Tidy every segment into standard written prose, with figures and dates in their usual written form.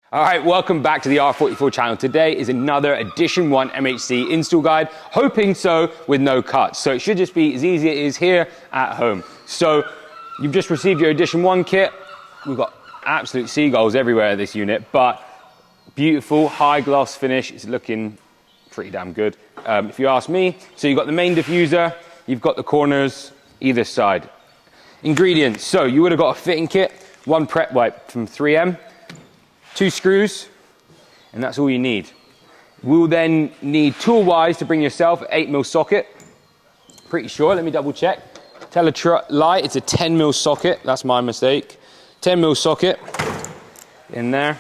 All right, welcome back to the R44 channel. Today is another Edition 1 MHC install guide, hoping so with no cuts. So it should just be as easy as it is here at home. So you've just received your Edition 1 kit. We've got absolute seagulls everywhere in this unit, but beautiful high gloss finish. It's looking pretty damn good, if you ask me. So you've got the main diffuser, you've got the corners either side. Ingredients, so you would have got a fitting kit, one prep wipe from 3M, 2 screws, and that's all you need. We'll then need tool-wise to bring yourself an 8mm socket. Pretty sure, let me double check. Tell a lie, it's a 10mm socket, that's my mistake. 10mm socket in there.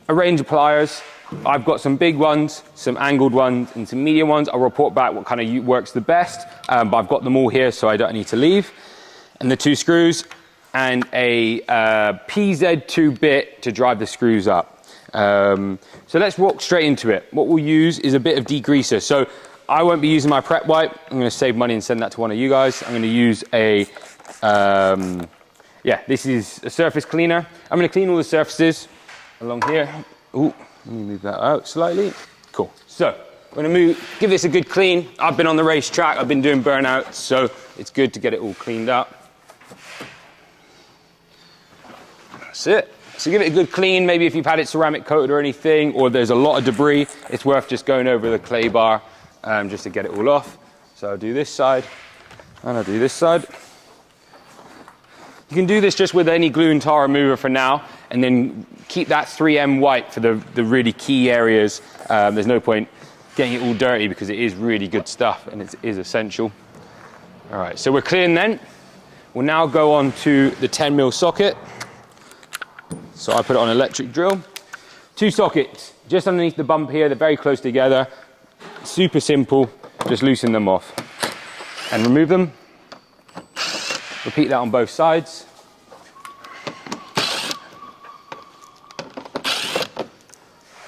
A range of pliers. I've got some big ones, some angled ones, and some medium ones. I'll report back what kind of works the best, but I've got them all here so I don't need to leave. And the 2 screws, and a PZ2 bit to drive the screws up. So let's walk straight into it. What we'll use is a bit of degreaser. So I won't be using my prep wipe. I'm gonna save money and send that to one of you guys. I'm gonna use a, this is a surface cleaner. I'm gonna clean all the surfaces along here. Ooh, let me move that out slightly. Cool. So I'm gonna give this a good clean. I've been on the racetrack, I've been doing burnouts, so it's good to get it all cleaned up. That's it. So give it a good clean, maybe if you've had it ceramic coated or anything, or there's a lot of debris, it's worth just going over the clay bar just to get it all off. So I'll do this side, and I'll do this side. You can do this just with any glue and tar remover for now, and then keep that 3M white for the really key areas. There's no point getting it all dirty because it is really good stuff, and it is essential. All right, so we're clean then. We'll now go on to the 10mm socket. So I put it on electric drill. 2 sockets just underneath the bump here. They're very close together. Super simple. Just loosen them off and remove them. Repeat that on both sides.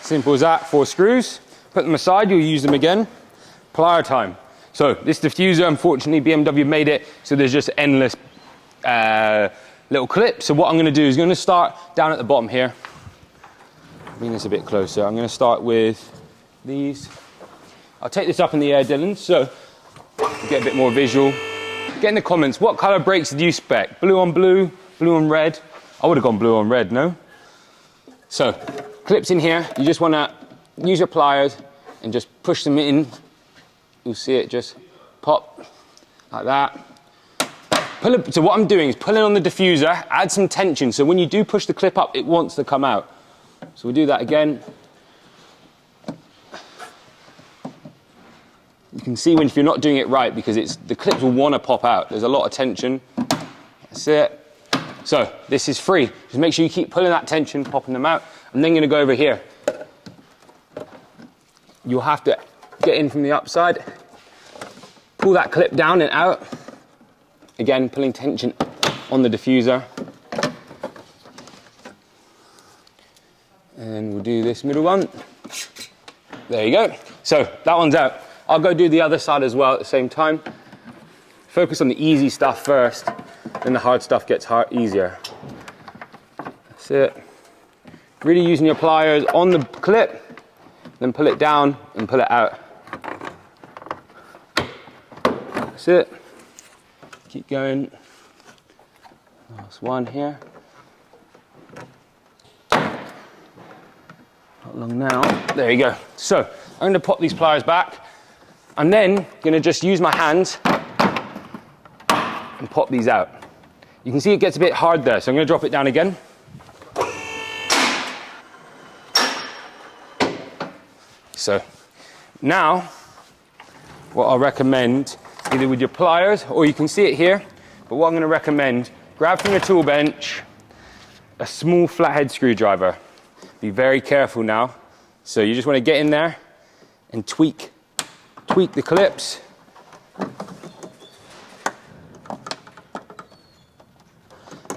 Simple as that. 4 screws. Put them aside. You'll use them again. Plier time. So this diffuser, unfortunately, BMW made it so there's just endless little clip. So what I'm going to do is I'm going to start down at the bottom here. Bring this a bit closer. I'm going to start with these. I'll take this up in the air, Dylan, so get a bit more visual. Get in the comments, what color brakes did you spec? Blue on blue, blue on red? I would have gone blue on red, no? So, clips in here. You just want to use your pliers and just push them in. You'll see it just pop like that. So what I'm doing is pulling on the diffuser, add some tension, so when you do push the clip up, it wants to come out. So we'll do that again. You can see when if you're not doing it right, because the clips will want to pop out. There's a lot of tension. That's it. So this is free. Just make sure you keep pulling that tension, popping them out. I'm then going to go over here. You'll have to get in from the upside, pull that clip down and out. Again, pulling tension on the diffuser. And we'll do this middle one. There you go. So that one's out. I'll go do the other side as well at the same time. Focus on the easy stuff first, then the hard stuff gets easier. That's it. Really using your pliers on the clip, then pull it down and pull it out. That's it. Keep going. Last one here. Not long now. There you go. So I'm going to pop these pliers back. I'm then going to just use my hands and pop these out. You can see it gets a bit hard there, so I'm going to drop it down again. So now what I'll recommend, either with your pliers or you can see it here, but what I'm going to recommend, grab from your tool bench a small flathead screwdriver. Be very careful now. So you just want to get in there and tweak the clips.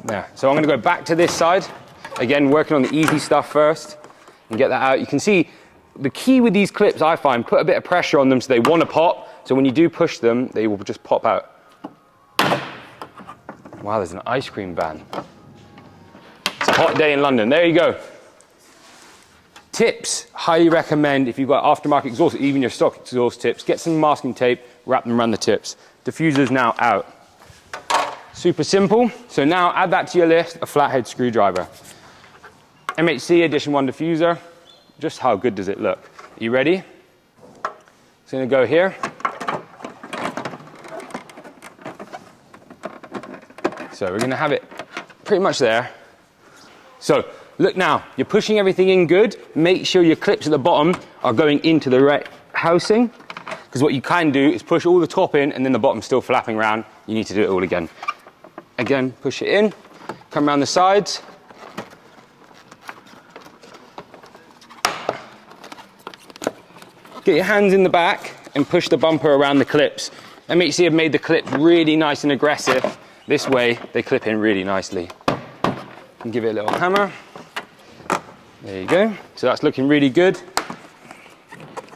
There. So I'm going to go back to this side, again working on the easy stuff first and get that out. You can see the key with these clips, I find, put a bit of pressure on them so they want to pop. So when you do push them, they will just pop out. Wow, there's an ice cream van. It's a hot day in London. There you go. Tips, highly recommend if you've got aftermarket exhaust, even your stock exhaust tips, get some masking tape, wrap them around the tips. Diffuser's now out. Super simple. So now add that to your list, a flathead screwdriver. MHC Edition 1 diffuser. Just how good does it look? Are you ready? It's gonna go here. So we're gonna have it pretty much there. So look now, you're pushing everything in good. Make sure your clips at the bottom are going into the right housing, because what you can do is push all the top in and then the bottom's still flapping around. You need to do it all again. Again, push it in, come around the sides. Get your hands in the back and push the bumper around the clips. MHC have made the clip really nice and aggressive. This way, they clip in really nicely. And give it a little hammer. There you go. So that's looking really good.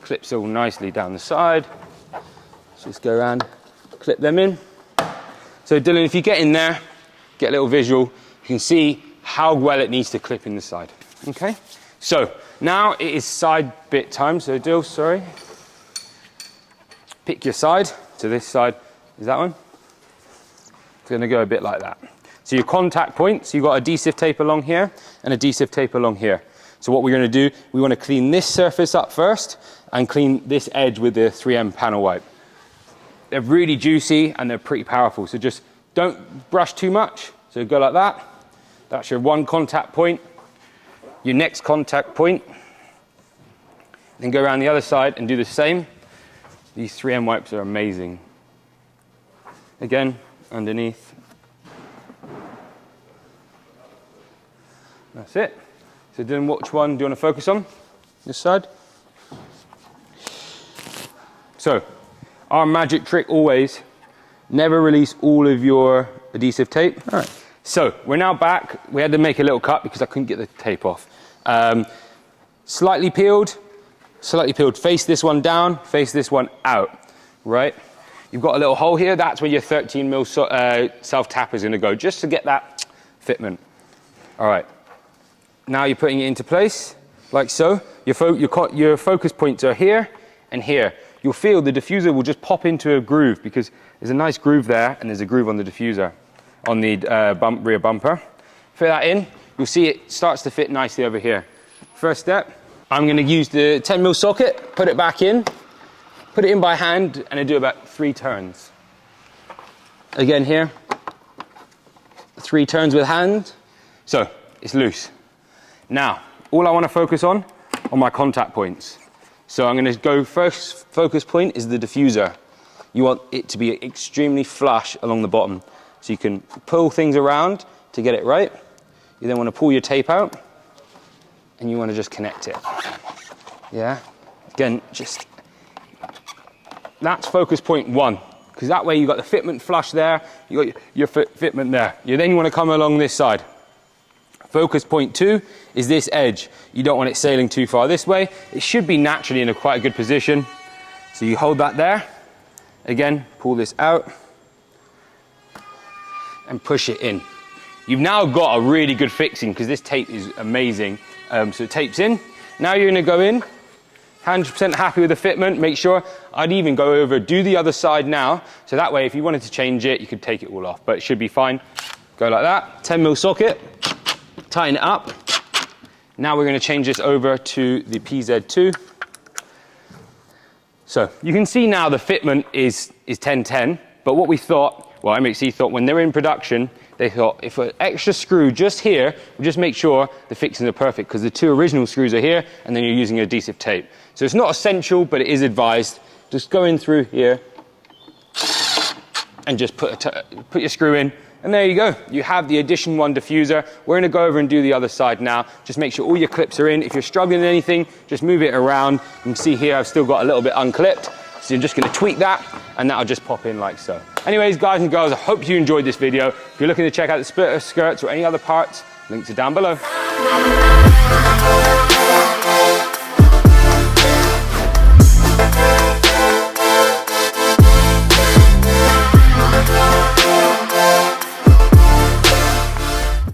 Clips all nicely down the side. Just go around, clip them in. So Dylan, if you get in there, get a little visual, you can see how well it needs to clip in the side. Okay? So now it is side bit time. So Dylan, sorry. Pick your side. So this side is that one. It's going to go a bit like that. So your contact points, you've got adhesive tape along here and adhesive tape along here. So what we're going to do, we want to clean this surface up first and clean this edge with the 3M panel wipe. They're really juicy and they're pretty powerful. So just don't brush too much. So go like that. That's your one contact point. Your next contact point. Then go around the other side and do the same. These 3M wipes are amazing. Again, underneath. That's it. So Dylan, which one do you want to focus on? This side? So, our magic trick always, never release all of your adhesive tape. All right. So, we're now back. We had to make a little cut because I couldn't get the tape off. Slightly peeled. Face this one down, face this one out, right? You've got a little hole here. That's where your 13 mil self-tapper is going to go, just to get that fitment. All right. Now you're putting it into place, like so. Your focus points are here and here. You'll feel the diffuser will just pop into a groove because there's a nice groove there and there's a groove on the diffuser, on the rear bumper. Fit that in, you'll see it starts to fit nicely over here. First step, I'm going to use the 10 mil socket, put it back in, put it in by hand, and I do about 3 turns. Again here, 3 turns with hand, so it's loose. Now, all I want to focus on are my contact points. So I'm going to go first focus point is the diffuser. You want it to be extremely flush along the bottom. So you can pull things around to get it right. You then want to pull your tape out and you want to just connect it. Yeah? Again, just, that's focus point 1. Because that way you've got the fitment flush there, you got your fitment there. You then want to come along this side. Focus point 2 is this edge. You don't want it sailing too far this way. It should be naturally in quite a good position. So you hold that there. Again, pull this out and push it in. You've now got a really good fixing because this tape is amazing. So it tapes in. Now you're going to go in, 100% happy with the fitment. Make sure, I'd even go over, do the other side now. So that way, if you wanted to change it, you could take it all off, but it should be fine. Go like that, 10 mil socket. Tighten it up. Now we're going to change this over to the PZ2. So you can see now the fitment is 1010, but what we thought, well, MHC thought when they were in production, they thought if an extra screw just here, we'll just make sure the fixings are perfect because the 2 original screws are here and then you're using adhesive tape. So it's not essential, but it is advised. Just go in through here and just put your screw in. And there you go, you have the Edition 1 diffuser. We're going to go over and do the other side now. Just make sure all your clips are in. If you're struggling with anything, just move it around. You can see here I've still got a little bit unclipped. So you're just going to tweak that and that'll just pop in like so. Anyways, guys and girls, I hope you enjoyed this video. If you're looking to check out the splitter skirts or any other parts, links are down below.